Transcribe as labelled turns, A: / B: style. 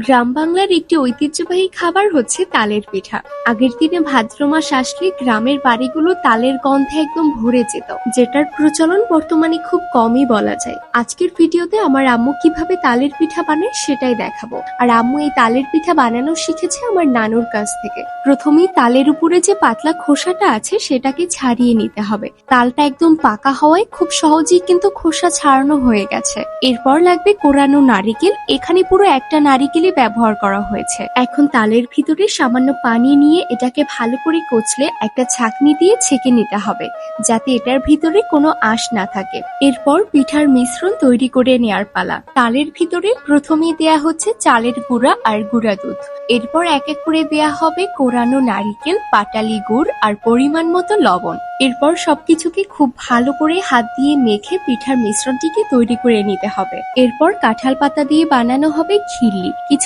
A: গ্রাম বাংলার একটি ঐতিহ্যবাহী খাবার হচ্ছে তালের পিঠা। আগের দিনে ভাদ্র মাস আসলে গ্রামের বাড়িগুলো তালের গন্ধে একদম ভরে যেত, যেটার প্রচলন বর্তমানে খুব কমই বলা যায়। আজকের ভিডিওতে আমার আম্মু কিভাবে তালের পিঠা বানায় সেটাই দেখাবো। আর আম্মু এই তালের পিঠা বানানো শিখেছে আমার নানুর কাছ থেকে। প্রথমেই তালের উপরে যে পাতলা খোসাটা আছে সেটাকে ছাড়িয়ে নিতে হবে। তালটা একদম পাকা হওয়ায় খুব সহজেই কিন্তু খোসা ছাড়ানো হয়ে গেছে। এরপর লাগবে কোরানো নারিকেল। এখানে পুরো একটা নারিকেলই ব্যবহার করা হয়েছে। এখন তালের ভিতরে সামান্য পানি নিয়ে এটাকে ভালো করে কচলে একটা ছাঁকনি দিয়ে ছেঁকে নিতে হবে, যাতে এটার ভিতরে কোনো আঁশ না থাকে। এরপর পিঠার মিশ্রণ তৈরি করে নেয়ার পালা। তালের ভিতরে প্রথমেই দেয়া হচ্ছে চালের গুঁড়া আর গুঁড়া দুধ। এরপর এক এক করে দেয়া হবে কোরানো নারিকেল, পাটালি গুড় আর পরিমাণ মতো লবণ। এরপর সবকিছুকে খুব ভালো করে হাত দিয়ে মেখে পিঠার মিশ্রণটিকে তৈরি করে নিতে হবে। এরপর কাঁঠাল পাতা দিয়ে বানানো হবে খিল্লি।